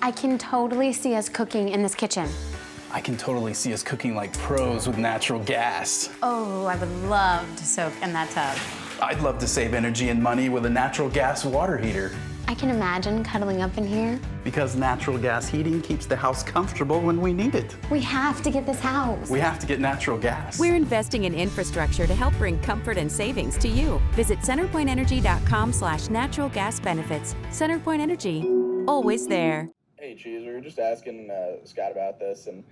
I can totally see us cooking in this kitchen. I can totally see us cooking like pros with natural gas. Oh, I would love to soak in that tub. I'd love to save energy and money with a natural gas water heater. I can imagine cuddling up in here. Because natural gas heating keeps the house comfortable when we need it. We have to get this house. We have to get natural gas. We're investing in infrastructure to help bring comfort and savings to you. Visit centerpointenergy.com/natural gas benefits. CenterPoint Energy, always there. Hey, Cheese, we were just asking Scott about this, and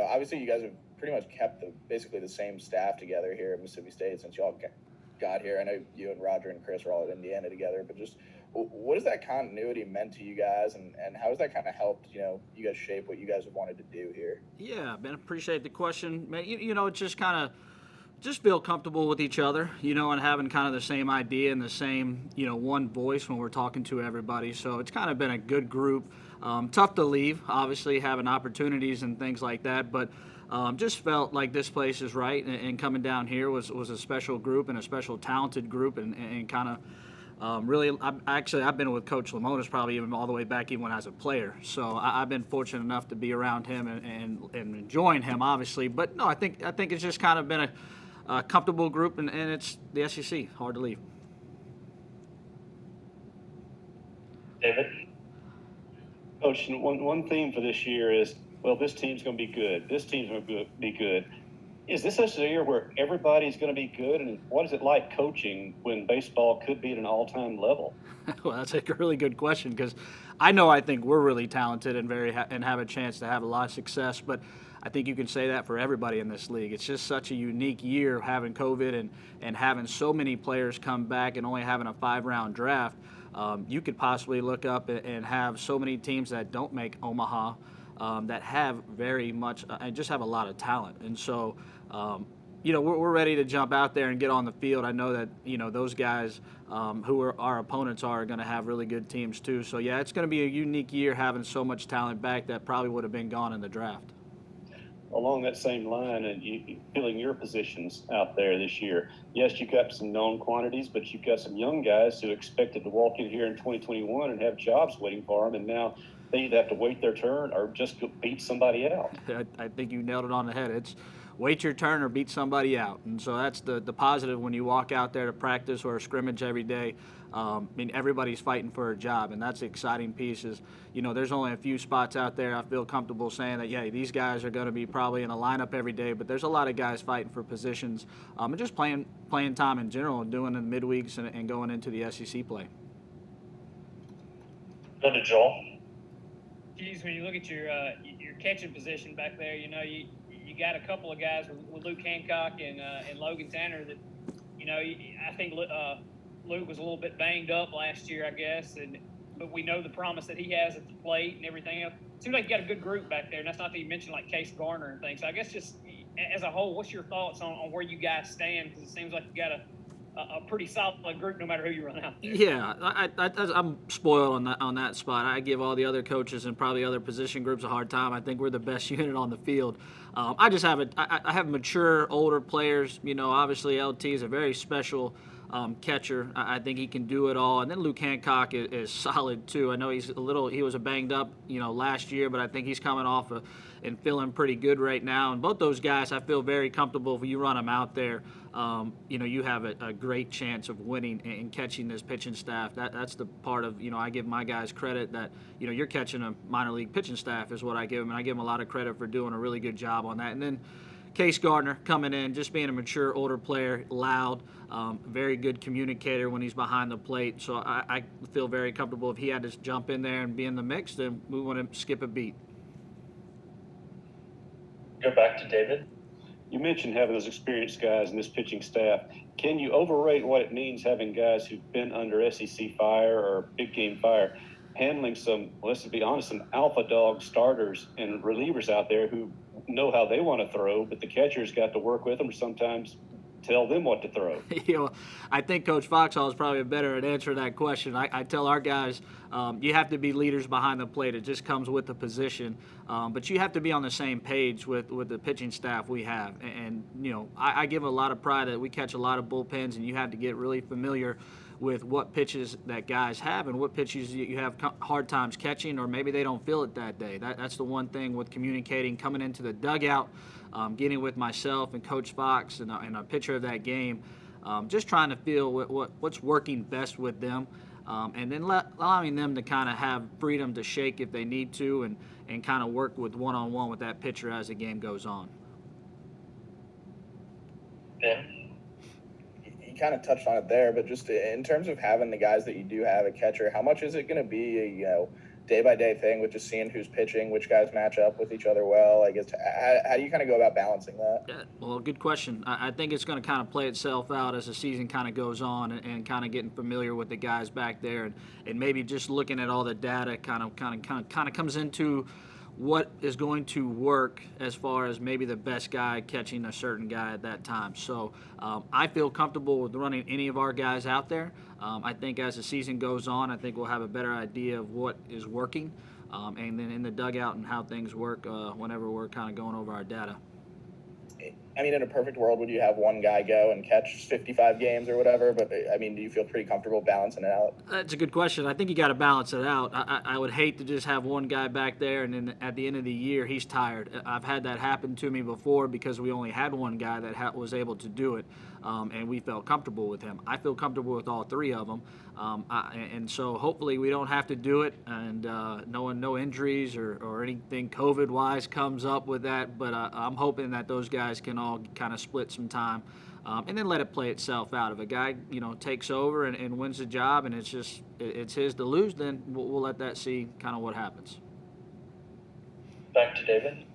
obviously you guys have pretty much kept basically the same staff together here at Mississippi State since y'all got here. I know you and Roger and Chris were all at Indiana together, but just what has that continuity meant to you guys, and how has that kind of helped you guys shape what you guys have wanted to do here? Yeah, man, appreciate the question, man. It's just kind of feel comfortable with each other, and having kind of the same idea and the same, one voice when we're talking to everybody. So it's kind of been a good group. Tough to leave, obviously, having opportunities and things like that, but just felt like this place is right, and coming down here was a special group and a special talented group, and kind of really, I've been with Coach Lamonis probably even all the way back even when I was a player. So I've been fortunate enough to be around him and enjoying him, obviously. But no, I think it's just kind of been a comfortable group, and it's the SEC, hard to leave. David? Coach, one theme for this year is, well, this team's going to be good. This team's going to be good. Is this a year where everybody's going to be good? And what is it like coaching when baseball could be at an all-time level? Well, that's a really good question, because I think we're really talented and and have a chance to have a lot of success. But I think you can say that for everybody in this league. It's just such a unique year having COVID and having so many players come back and only having a 5-round draft. You could possibly look up and have so many teams that don't make Omaha that have very much and just have a lot of talent. And so, we're ready to jump out there and get on the field. I know that, those guys who our opponents are going to have really good teams too. So, yeah, it's going to be a unique year having so much talent back that probably would have been gone in the draft. Along that same line, and you filling your positions out there this year, yes, you've got some known quantities, but you've got some young guys who expected to walk in here in 2021 and have jobs waiting for them, and now they either have to wait their turn or just go beat somebody out. I think you nailed it on the head. It's wait your turn or beat somebody out. And so that's the positive when you walk out there to practice or scrimmage every day. Everybody's fighting for a job, and that's the exciting piece is, there's only a few spots out there. I feel comfortable saying that, yeah, these guys are going to be probably in a lineup every day, but there's a lot of guys fighting for positions and just playing time in general and doing it in midweeks and going into the SEC play. Go to Joel. Geez, when you look at your catching position back there, you got a couple of guys with Luke Hancock and Logan Tanner that, I think Luke was a little bit banged up last year, I guess, but we know the promise that he has at the plate and everything else. It seems like you got a good group back there, and that's not that you mentioned like Case Garner and things. So I guess just as a whole, what's your thoughts on where you guys stand? Because it seems like you got a pretty solid group no matter who you run out there. Yeah, I'm spoiled on that spot. I give all the other coaches and probably other position groups a hard time. I think we're the best unit on the field. I have mature, older players. Obviously LT is a very special catcher. I think he can do it all. And then Luke Hancock is solid too. I know he was a banged up, last year, but I think he's coming off and feeling pretty good right now. And both those guys, I feel very comfortable. If you run them out there, you have a great chance of winning and catching this pitching staff. That's the part of, I give my guys credit that, you're catching a minor league pitching staff is what I give them. And I give them a lot of credit for doing a really good job on that. And then Case Gardner coming in, just being a mature, older player, loud, very good communicator when he's behind the plate. So I feel very comfortable if he had to jump in there and be in the mix, then we want to skip a beat. Go back to David. You mentioned having those experienced guys in this pitching staff. Can you overrate what it means having guys who've been under SEC fire or big game fire, handling some, let's be honest, some alpha dog starters and relievers out there who know how they want to throw, but the catcher's got to work with them, sometimes tell them what to throw? I think Coach Foxhall is probably better at answering that question. I tell our guys, you have to be leaders behind the plate. It just comes with the position. But you have to be on the same page with the pitching staff we have. And I give a lot of pride that we catch a lot of bullpens, and you have to get really familiar with what pitches that guys have and what pitches you have hard times catching, or maybe they don't feel it that day. That's the one thing with communicating, coming into the dugout, getting with myself and Coach Fox and a pitcher of that game, just trying to feel what's working best with them, and then allowing them to kind of have freedom to shake if they need to, and kind of work with one-on-one with that pitcher as the game goes on. You kind of touched on it there, but just in terms of having the guys that you do have at catcher, how much is it going to be a day-by-day thing with just seeing who's pitching, which guys match up with each other well? I guess how do you kind of go about balancing that? Yeah, well, good question. I think it's going to kind of play itself out as the season kind of goes on, and kind of getting familiar with the guys back there, and maybe just looking at all the data kind of comes into what is going to work as far as maybe the best guy catching a certain guy at that time. So I feel comfortable with running any of our guys out there. I think as the season goes on, I think we'll have a better idea of what is working, and then in the dugout and how things work whenever we're kind of going over our data. I mean, in a perfect world, would you have one guy go and catch 55 games or whatever? But, I mean, do you feel pretty comfortable balancing it out? That's a good question. I think you got to balance it out. I would hate to just have one guy back there and then at the end of the year he's tired. I've had that happen to me before because we only had one guy that was able to do it, and we felt comfortable with him. I feel comfortable with all three of them, and so hopefully we don't have to do it, and no injuries or anything COVID-wise comes up with that. But I'm hoping that those guys can all kind of split some time, and then let it play itself out. If a guy takes over and wins the job and it's his to lose, then we'll let that see kind of what happens. Back to David.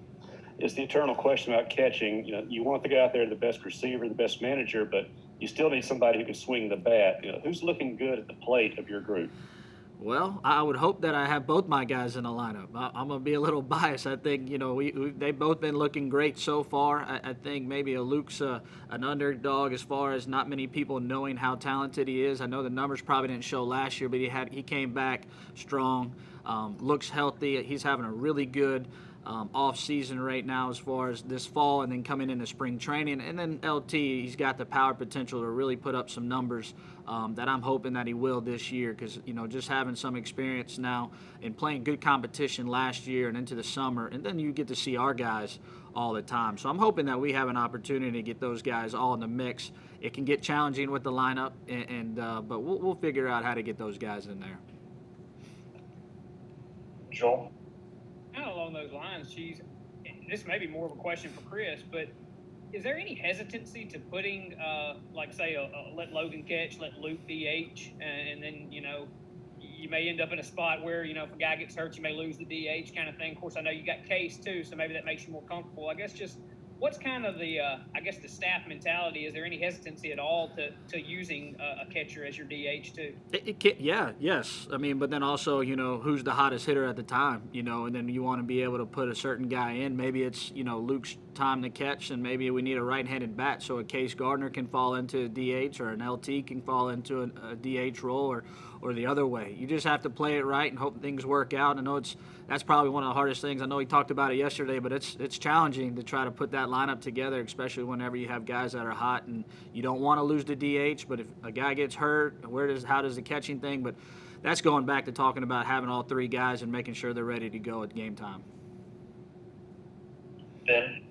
It's the eternal question about catching. You want the guy out there, the best receiver, the best manager, but you still need somebody who can swing the bat. Who's looking good at the plate of your group? Well, I would hope that I have both my guys in the lineup. I'm going to be a little biased. I think, they've both been looking great so far. I think maybe Luke's an underdog as far as not many people knowing how talented he is. I know the numbers probably didn't show last year, but he came back strong, looks healthy. He's having a really good off season right now as far as this fall, and then coming into spring training. And then LT, he's got the power potential to really put up some numbers that I'm hoping that he will this year, because just having some experience now and playing good competition last year and into the summer, and then you get to see our guys all the time. So I'm hoping that we have an opportunity to get those guys all in the mix. It can get challenging with the lineup, but we'll figure out how to get those guys in there. Joel? Kind of along those lines, this may be more of a question for Chris, but is there any hesitancy to putting, let Logan catch, let Luke DH, and then, you may end up in a spot where, if a guy gets hurt, you may lose the DH kind of thing. Of course, I know you got Case too, so maybe that makes you more comfortable. I guess just what's kind of the staff mentality? Is there any hesitancy at all to using a catcher as your DH too? Yes. I mean, but then also, who's the hottest hitter at the time, and then you want to be able to put a certain guy in. Maybe it's, Luke's time to catch, and maybe we need a right-handed bat, so a Case Gardner can fall into a DH, or an LT can fall into a DH role, or the other way. You just have to play it right and hope things work out. I know that's probably one of the hardest things. I know he talked about it yesterday, but it's challenging to try to put that lineup together, especially whenever you have guys that are hot, and you don't want to lose the DH, but if a guy gets hurt, how does the catching thing? But that's going back to talking about having all three guys and making sure they're ready to go at game time. Ben?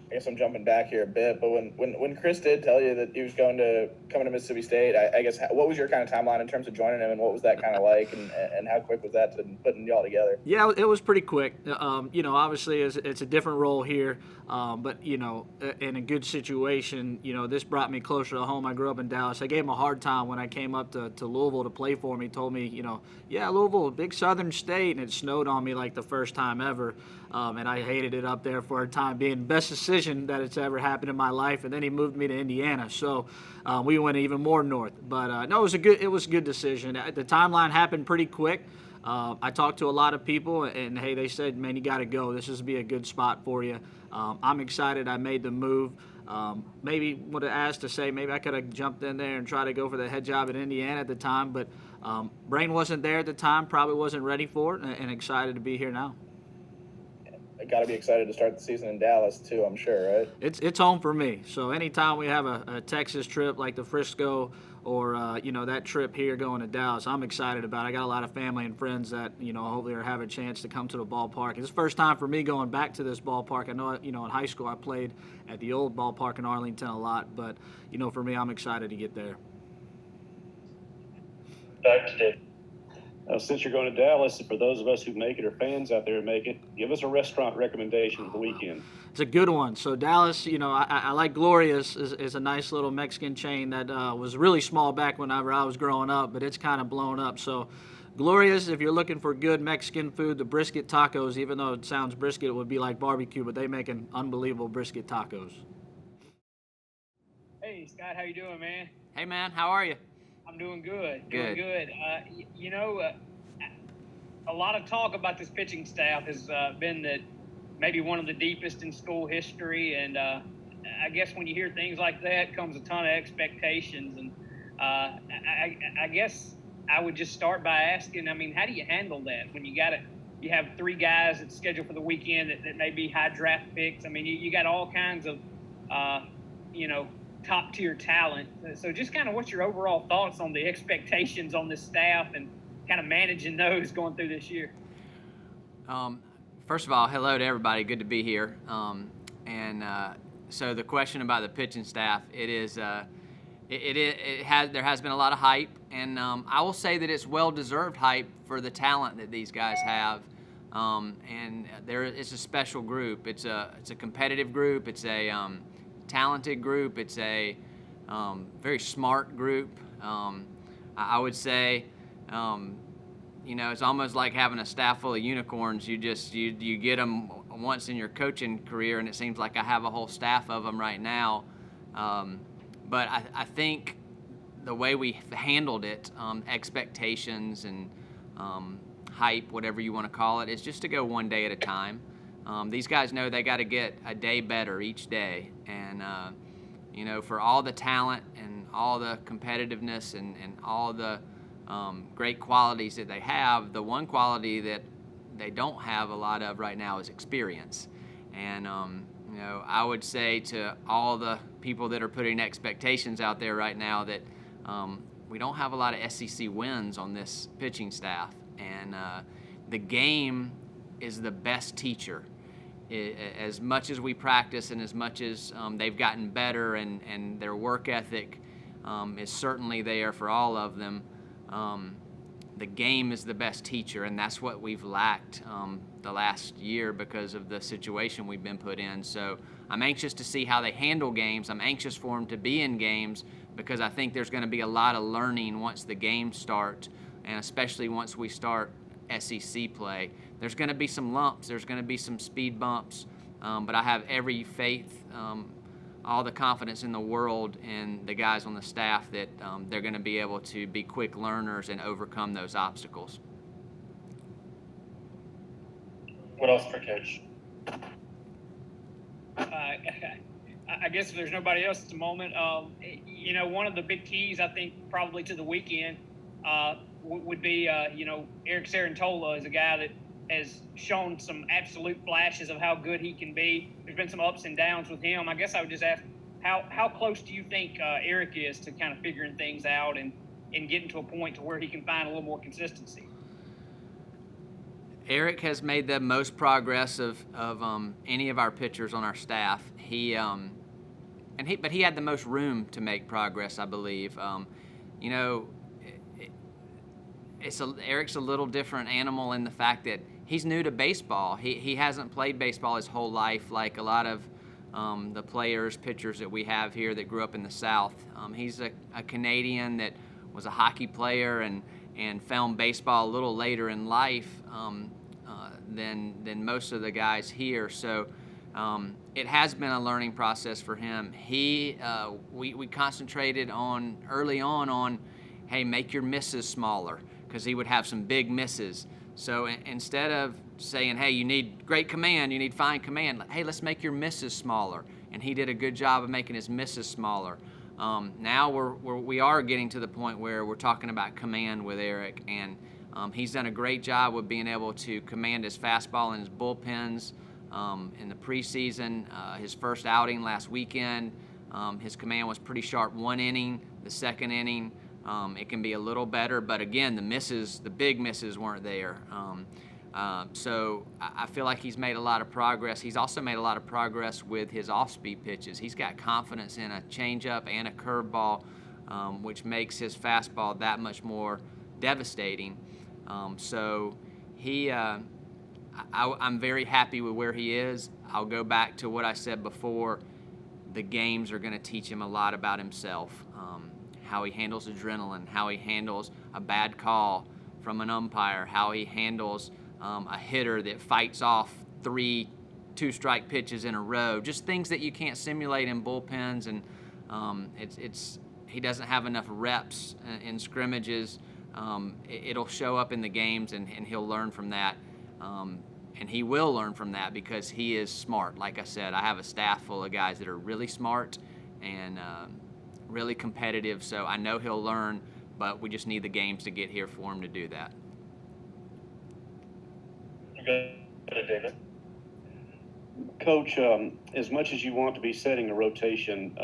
I guess I'm jumping back here a bit, but when Chris did tell you that he was coming to Mississippi State, I guess what was your kind of timeline in terms of joining him, and what was that kind of like, and how quick was that to putting y'all together? Yeah, it was pretty quick. Obviously it's a different role here, but in a good situation, this brought me closer to home. I grew up in Dallas. I gave him a hard time when I came up to Louisville to play for him. He told me, Louisville, a big southern state, and it snowed on me like the first time ever. And I hated it up there for a time being. Best decision that it's ever happened in my life. And then he moved me to Indiana, so we went even more north. But no, it was a good decision. The timeline happened pretty quick. I talked to a lot of people, and hey, they said, man, you got to go. This is be a good spot for you. I'm excited. I made the move. Maybe would have asked to say maybe I could have jumped in there and tried to go for the head job at Indiana at the time, but brain wasn't there at the time. Probably wasn't ready for it, and excited to be here now. I got to be excited to start the season in Dallas too, I'm sure, right? It's home for me. So anytime we have a Texas trip like the Frisco or that trip here going to Dallas. I'm excited about it. I got a lot of family and friends that hopefully are having a chance to come to the ballpark. It's the first time for me going back to this ballpark. I know in high school I played at the old ballpark in Arlington a lot, but for me, I'm excited to get there. Back to Dave. Since you're going to Dallas, and for those of us who make it or fans out there who make it, give us a restaurant recommendation for the weekend. It's a good one. So Dallas, I like Gloria's is a nice little Mexican chain that was really small back whenever I was growing up, but it's kind of blown up. So Gloria's, if you're looking for good Mexican food, the brisket tacos, even though it sounds brisket, it would be like barbecue, but they make an unbelievable brisket tacos. Hey, Scott, how you doing, man? Hey, man, how are you? I'm doing good. Good. Doing good. A lot of talk about this pitching staff has been that maybe one of the deepest in school history, and I guess when you hear things like that comes a ton of expectations. And I guess I would just start by asking, how do you handle that when you have 3 guys that's scheduled for the weekend that may be high draft picks? You got all kinds of top tier talent. So just kind of what's your overall thoughts on the expectations on this staff and kind of managing those going through this year? First of all, hello to everybody. Good to be here. So the question about the pitching staff, there has been a lot of hype, and I will say that it's well-deserved hype for the talent that these guys have. And it's a special group. It's a competitive group. It's a talented group. It's a very smart group. I would say, it's almost like having a staff full of unicorns. You get them once in your coaching career, and it seems like I have a whole staff of them right now. But I think the way we handled it, expectations and hype, whatever you want to call it, is just to go one day at a time. These guys know they got to get a day better each day. And, for all the talent and all the competitiveness and all the great qualities that they have, the one quality that they don't have a lot of right now is experience. And, I would say to all the people that are putting expectations out there right now that we don't have a lot of SEC wins on this pitching staff. And the game is the best teacher. As much as we practice and as much as they've gotten better and their work ethic is certainly there for all of them, the game is the best teacher, and that's what we've lacked the last year because of the situation we've been put in. So I'm anxious to see how they handle games. I'm anxious for them to be in games because I think there's going to be a lot of learning once the games start, and especially once we start SEC play. There's going to be some lumps. There's going to be some speed bumps, but I have every faith, all the confidence in the world in the guys on the staff that they're going to be able to be quick learners and overcome those obstacles. What else for Coach? I guess if there's nobody else at the moment, one of the big keys, I think, probably to the weekend would be, Eric Sarantola is a guy that has shown some absolute flashes of how good he can be. There's been some ups and downs with him. I guess I would just ask, how close do you think Eric is to kind of figuring things out and getting to a point to where he can find a little more consistency? Eric has made the most progress of any of our pitchers on our staff. But he had the most room to make progress, I believe. Eric's a little different animal in the fact that he's new to baseball. He hasn't played baseball his whole life like a lot of the pitchers that we have here that grew up in the South. He's a Canadian that was a hockey player and found baseball a little later in life than most of the guys here. So it has been a learning process for him. We concentrated early on, hey, make your misses smaller, because he would have some big misses. So instead of saying, hey, you need great command, you need fine command, hey, let's make your misses smaller. And he did a good job of making his misses smaller. Now we are getting to the point where we're talking about command with Eric, and he's done a great job with being able to command his fastball and his bullpens in the preseason. His first outing last weekend, His command was pretty sharp one inning. The second inning, it can be a little better, but again, the big misses weren't there. So I feel like he's made a lot of progress. He's also made a lot of progress with his off-speed pitches. He's got confidence in a changeup and a curveball, which makes his fastball that much more devastating. So I'm very happy with where he is. I'll go back to what I said before. The games are going to teach him a lot about himself, how he handles adrenaline, how he handles a bad call from an umpire, how he handles a hitter that fights off 3 two-strike pitches in a row, just things that you can't simulate in bullpens, and he doesn't have enough reps in scrimmages. It'll show up in the games, and he'll learn from that. And he will learn from that because he is smart. Like I said, I have a staff full of guys that are really smart and really competitive, so I know he'll learn, but we just need the games to get here for him to do that. Okay, David. Coach, as much as you want to be setting a rotation,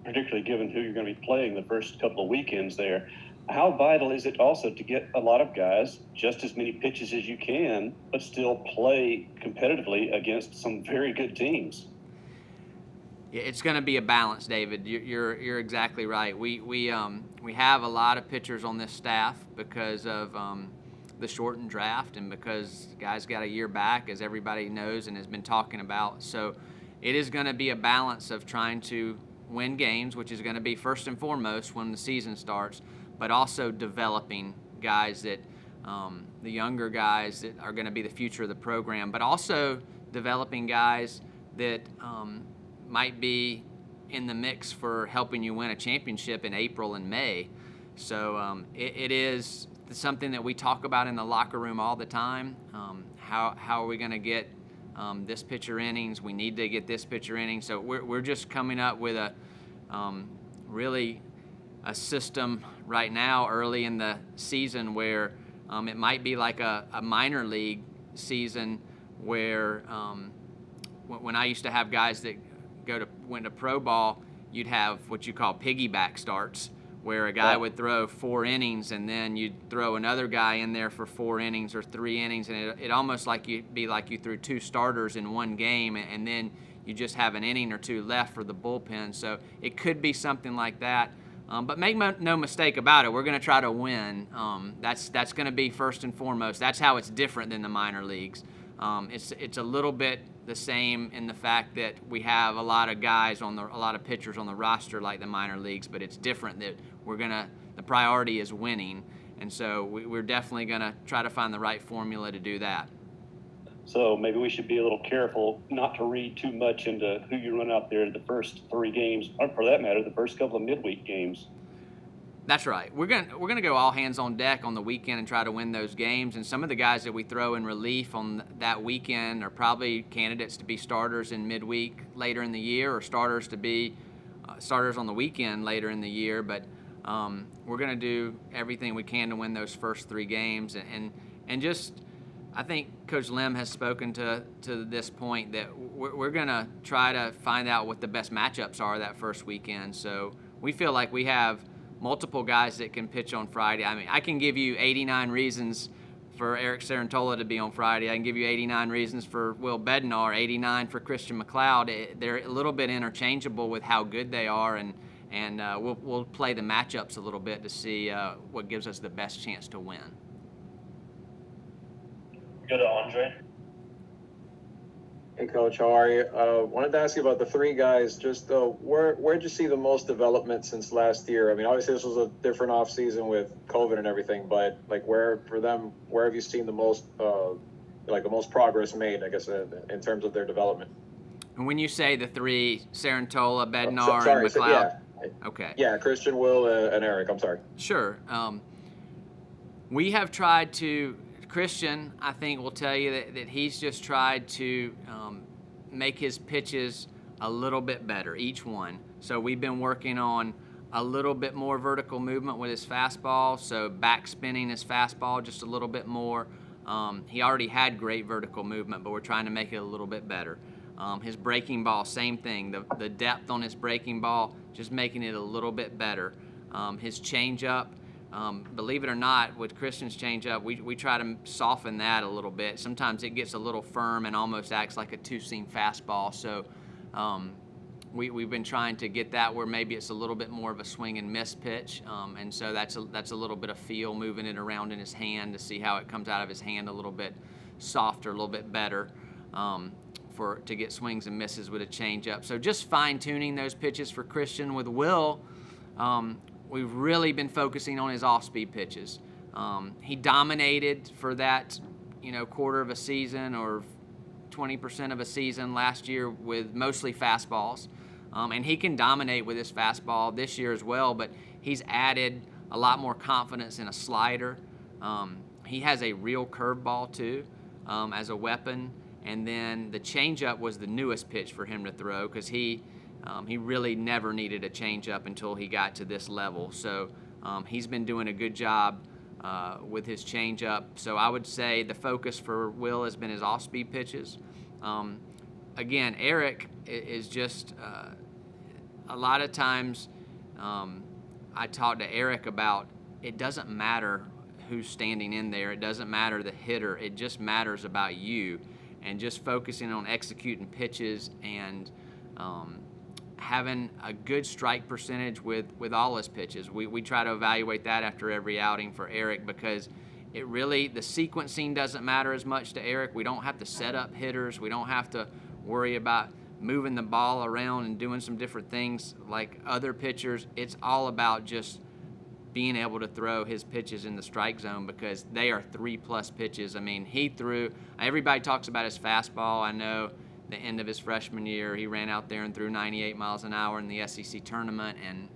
particularly given who you're going to be playing the first couple of weekends there, how vital is it also to get a lot of guys just as many pitches as you can, but still play competitively against some very good teams? Yeah, it's going to be a balance, David. You're exactly right. We have a lot of pitchers on this staff because of the shortened draft and because guys got a year back, as everybody knows and has been talking about. So it is going to be a balance of trying to win games, which is going to be first and foremost when the season starts, but also developing guys that the younger guys that are going to be the future of the program, but also developing guys that might be in the mix for helping you win a championship in April and May. So it is something that we talk about in the locker room all the time. How are we going to get this pitcher innings? We need to get this pitcher innings. So we're just coming up with a really a system right now early in the season where it might be like a minor league season where when I used to have guys that went to pro ball, you'd have what you call piggyback starts, where a guy would throw 4 innings and then you'd throw another guy in there for 4 innings or 3 innings, and it almost be like you threw 2 starters in one game, and then you just have an inning or 2 left for the bullpen. So it could be something like that. But make no mistake about it, we're going to try to win. That's going to be first and foremost. That's how it's different than the minor leagues. It's a little bit the same in the fact that we have a lot of guys a lot of pitchers on the roster like the minor leagues, but it's different that the priority is winning, and so we're definitely going to try to find the right formula to do that. So maybe we should be a little careful not to read too much into who you run out there the first 3 games, or for that matter, the first couple of midweek games. That's right. We're gonna go all hands on deck on the weekend and try to win those games. And some of the guys that we throw in relief on that weekend are probably candidates to be starters in midweek later in the year, or starters to be starters on the weekend later in the year. But we're gonna do everything we can to win those first 3 games. And just, I think Coach Lim has spoken to this point that we're gonna try to find out what the best matchups are that first weekend. So we feel like we have multiple guys that can pitch on Friday. I mean, I can give you 89 reasons for Eric Sarantola to be on Friday. I can give you 89 reasons for Will Bednar, 89 for Christian McLeod. They're a little bit interchangeable with how good they are, and we'll play the matchups a little bit to see what gives us the best chance to win. Go to Andre. Hey, Coach, how are you? Wanted to ask you about the 3 guys. Just where'd you see the most development since last year? I mean, obviously this was a different off season with COVID and everything, but like where have you seen the most the most progress made, I guess, in terms of their development? And when you say the 3, Sarantola, Bednar, and McLeod, yeah. Okay. Yeah, Christian, Will, and Eric. I'm sorry. Sure. We have tried to. Christian, I think, will tell you that he's just tried to make his pitches a little bit better, each one. So we've been working on a little bit more vertical movement with his fastball, so back spinning his fastball just a little bit more. He already had great vertical movement, but we're trying to make it a little bit better. His breaking ball, same thing. The depth on his breaking ball, just making it a little bit better. His changeup, believe it or not, with Christian's changeup, we try to soften that a little bit. Sometimes it gets a little firm and almost acts like a two-seam fastball. So we've been trying to get that where maybe it's a little bit more of a swing and miss pitch. And so that's a little bit of feel, moving it around in his hand to see how it comes out of his hand a little bit softer, a little bit better. To get swings and misses with a changeup. So just fine-tuning those pitches for Christian. With Will, we've really been focusing on his off-speed pitches. He dominated for that, quarter of a season or 20% of a season last year with mostly fastballs. And he can dominate with his fastball this year as well, but he's added a lot more confidence in a slider. He has a real curveball too, as a weapon. And then the changeup was the newest pitch for him to throw because he really never needed a changeup until he got to this level. So he's been doing a good job with his changeup. So I would say the focus for Will has been his off-speed pitches. Again, Eric is just a lot of times I talk to Eric about it doesn't matter who's standing in there. It doesn't matter the hitter. It just matters about you. And just focusing on executing pitches and having a good strike percentage with all his pitches. We try to evaluate that after every outing for Eric because the sequencing doesn't matter as much to Eric. We don't have to set up hitters. We don't have to worry about moving the ball around and doing some different things like other pitchers. It's all about just being able to throw his pitches in the strike zone because they are 3+ pitches. I mean, everybody talks about his fastball. I know the end of his freshman year, he ran out there and threw 98 miles an hour in the SEC tournament, and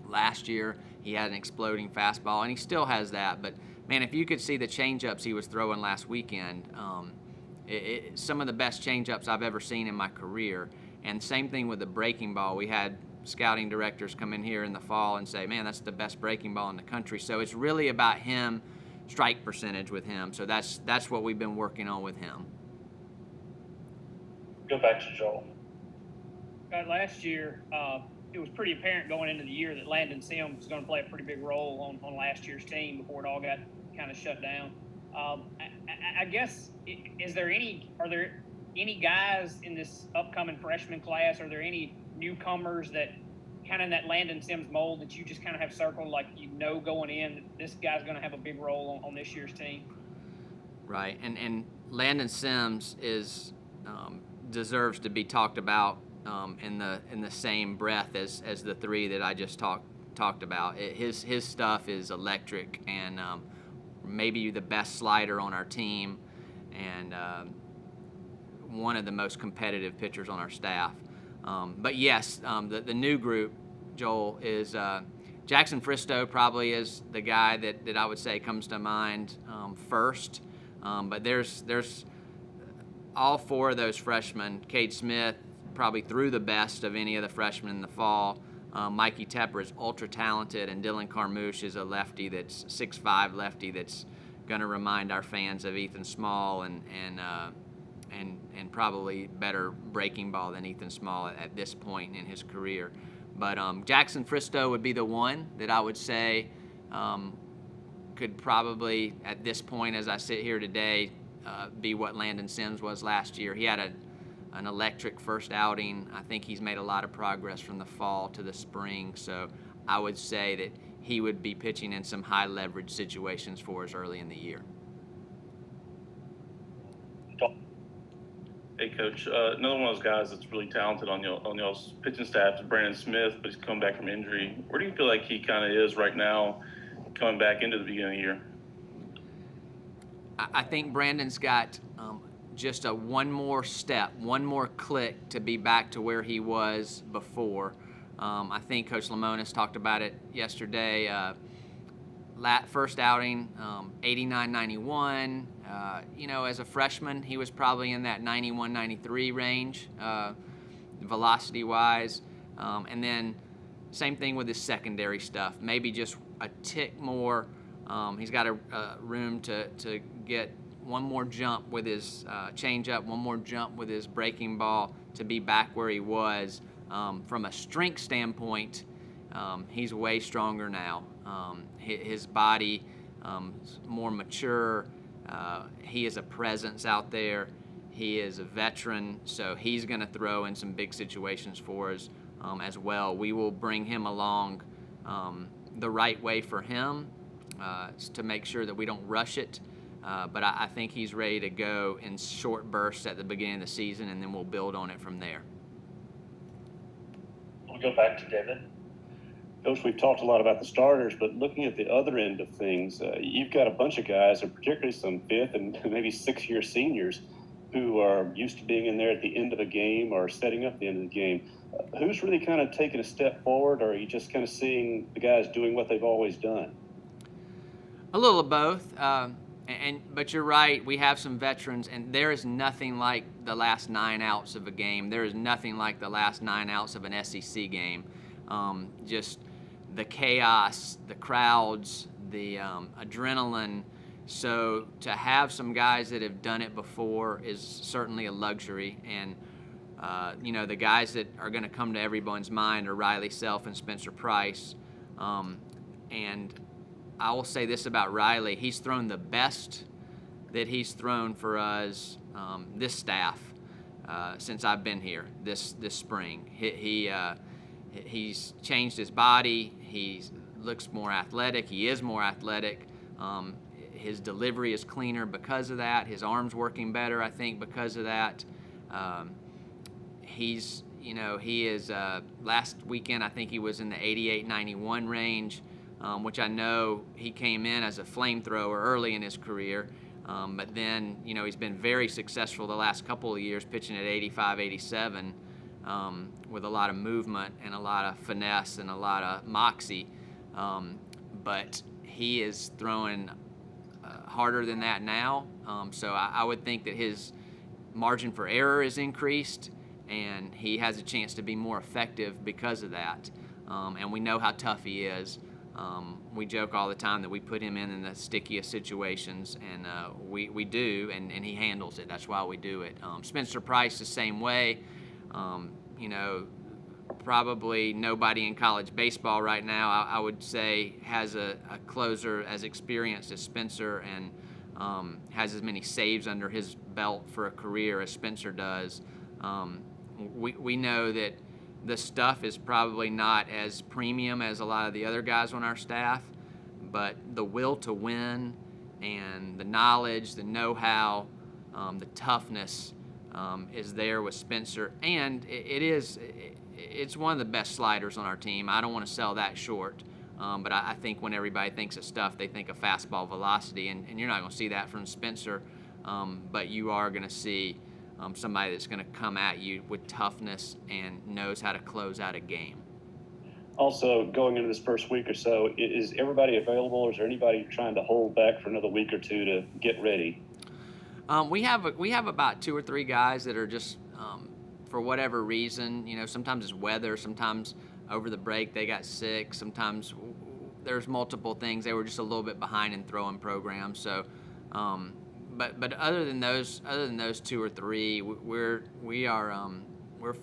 last year he had an exploding fastball, and he still has that. But, man, if you could see the changeups he was throwing last weekend, some of the best changeups I've ever seen in my career. And same thing with the breaking ball. We had scouting directors come in here in the fall and say, man, that's the best breaking ball in the country. So it's really about him, strike percentage with him. So that's what we've been working on with him. Go back to Joel. Last year, it was pretty apparent going into the year that Landon Sims was going to play a pretty big role on last year's team before it all got kind of shut down. I guess, are there any guys in this upcoming freshman class? Are there any newcomers that kind of in that Landon Sims mold that you just kind of have circled, like going in, this guy's going to have a big role on this year's team? Right, and Landon Sims deserves to be talked about in the same breath as the three that I just talked about. His stuff is electric and maybe the best slider on our team and one of the most competitive pitchers on our staff. But yes, the new group, Joel, is Jackson Fristow probably is the guy that I would say comes to mind first. But there's all four of those freshmen. Cade Smith probably threw the best of any of the freshmen in the fall. Mikey Tepper is ultra talented, and Dylan Carmouche is a lefty that's 6'5" lefty that's going to remind our fans of Ethan Small and probably better breaking ball than Ethan Small at this point in his career. But Jackson Fristow would be the one that I would say could probably, at this point as I sit here today, be what Landon Sims was last year. He had an electric first outing. I think he's made a lot of progress from the fall to the spring. So I would say that he would be pitching in some high leverage situations for us early in the year. Hey, Coach. Another one of those guys that's really talented on y'all's pitching staff is Brandon Smith, but he's come back from injury. Where do you feel like he kind of is right now, coming back into the beginning of the year? I think Brandon's got just one more step, one more click to be back to where he was before. I think Coach Lamonis talked about it yesterday. First outing, 89-91. As a freshman, he was probably in that 91-93 range, velocity-wise. And then same thing with his secondary stuff. Maybe just a tick more. He's got a room to get one more jump with his changeup, one more jump with his breaking ball to be back where he was. From a strength standpoint, he's way stronger now. His body is more mature. He is a presence out there. He is a veteran, so he's going to throw in some big situations for us as well. We will bring him along the right way for him to make sure that we don't rush it. But I think he's ready to go in short bursts at the beginning of the season, and then we'll build on it from there. We'll go back to David. Coach, we've talked a lot about the starters, but looking at the other end of things, you've got a bunch of guys, and particularly some fifth and maybe sixth-year seniors, who are used to being in there at the end of a game or setting up the end of the game. Who's really kind of taking a step forward, or are you just kind of seeing the guys doing what they've always done? A little of both. But you're right, we have some veterans, and there is nothing like the last 9 outs of a game. There is nothing like the last 9 outs of an SEC game. Just the chaos, the crowds, the adrenaline. So to have some guys that have done it before is certainly a luxury. And, the guys that are going to come to everyone's mind are Riley Self and Spencer Price. And I will say this about Riley. He's thrown the best that he's thrown for us, this staff, since I've been here this spring. He's changed his body. He looks more athletic. He is more athletic. His delivery is cleaner because of that. His arm's working better, I think, because of that. He is, last weekend, I think he was in the 88-91 range, which I know he came in as a flamethrower early in his career. But then, he's been very successful the last couple of years, pitching at 85-87 with a lot of movement and a lot of finesse and a lot of moxie. But he is throwing harder than that now. So I would think that his margin for error is increased, and he has a chance to be more effective because of that. And we know how tough he is. We joke all the time that we put him in the stickiest situations, and we do, and he handles it. That's why we do it. Spencer Price the same way. Probably nobody in college baseball right now, I would say, has a closer as experienced as Spencer and has as many saves under his belt for a career as Spencer does. We know that the stuff is probably not as premium as a lot of the other guys on our staff, but the will to win and the knowledge, the know-how, the toughness is there with Spencer, and it's one of the best sliders on our team. I don't want to sell that short, but I think when everybody thinks of stuff, they think of fastball velocity, and you're not going to see that from Spencer, but you are going to see somebody that's going to come at you with toughness and knows how to close out a game. Also, going into this first week or so, is everybody available, or is there anybody trying to hold back for another week or two to get ready? We have about 2 or 3 guys that are just for whatever reason, sometimes it's weather, sometimes over the break they got sick, sometimes there's multiple things. They were just a little bit behind in throwing programs. So, but other than those 2 or 3, we're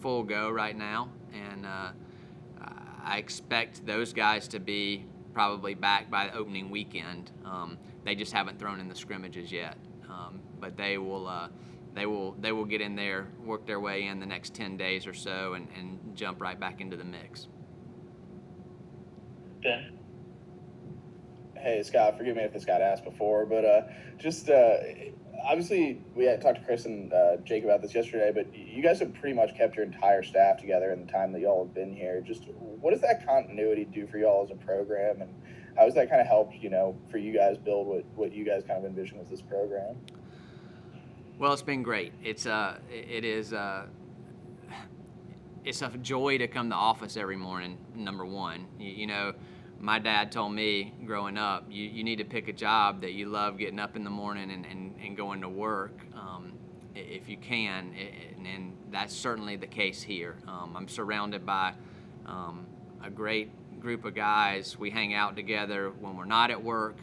full go right now, and I expect those guys to be probably back by the opening weekend. They just haven't thrown in the scrimmages yet, but they will get in there, work their way in the next 10 days or so, and jump right back into the mix. Ben? Hey, Scott, forgive me if this got asked before, but obviously we had talked to Chris and Jake about this yesterday, but you guys have pretty much kept your entire staff together in the time that y'all have been here. Just what does that continuity do for y'all as a program, and how has that kind of helped, for you guys build what you guys kind of envision as this program? Well, it's been great. It's a joy to come to office every morning, number one. My dad told me growing up, you need to pick a job that you love getting up in the morning and going to work if you can, and that's certainly the case here. I'm surrounded by a great group of guys. We hang out together when we're not at work.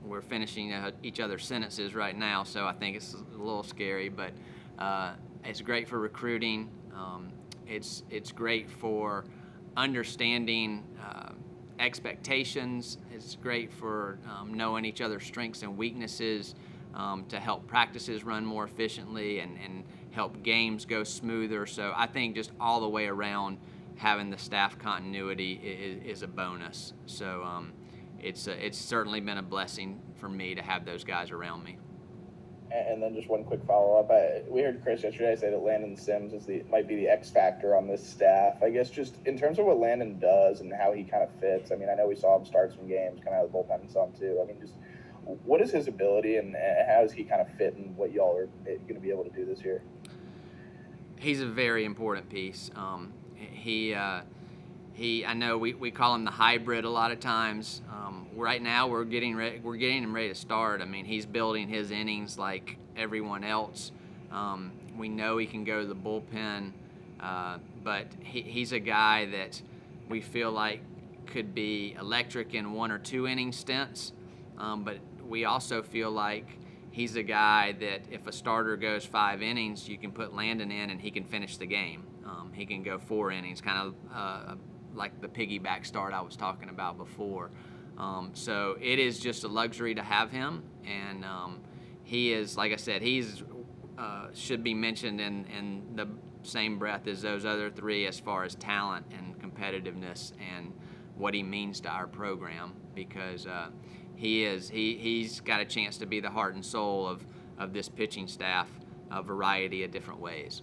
we're finishing each other's sentences right now, so I think it's a little scary. But it's great for recruiting. It's great for understanding expectations. It's great for knowing each other's strengths and weaknesses to help practices run more efficiently and help games go smoother. So I think just all the way around, having the staff continuity is a bonus. So it's certainly been a blessing for me to have those guys around me. And then just one quick follow-up. We heard Chris yesterday say that Landon Sims might be the X factor on this staff. I guess just in terms of what Landon does and how he kind of fits, I mean, I know we saw him start some games, kind of out of the bullpen and some too. I mean, just what is his ability and how does he kind of fit in what y'all are going to be able to do this year? He's a very important piece. I know we call him the hybrid a lot of times. Right now we're getting him ready to start. I mean, he's building his innings like everyone else. We know he can go to the bullpen, but he's a guy that we feel like could be electric in 1 or 2 inning stints. But we also feel like he's a guy that if a starter goes 5 innings, you can put Landon in and he can finish the game. He can go 4 innings, kind of like the piggyback start I was talking about before. So it is just a luxury to have him, and he is, like I said, he's should be mentioned in the same breath as those other 3 as far as talent and competitiveness and what he means to our program, because he's got a chance to be the heart and soul of this pitching staff a variety of different ways.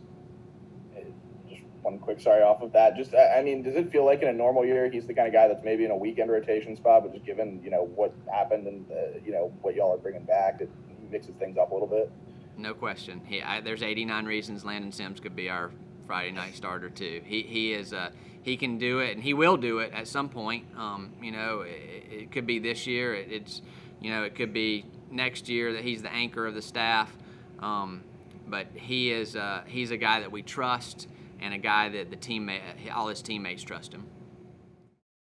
One quick sorry off of that. Just, I mean, does it feel like in a normal year he's the kind of guy that's maybe in a weekend rotation spot, but just given, what happened and, what y'all are bringing back, it mixes things up a little bit? No question. There's 89 reasons Landon Sims could be our Friday night starter too. He can do it, and he will do it at some point. It could be this year. It could be next year that he's the anchor of the staff. But he's a guy that we trust, and a guy that all his teammates trust him.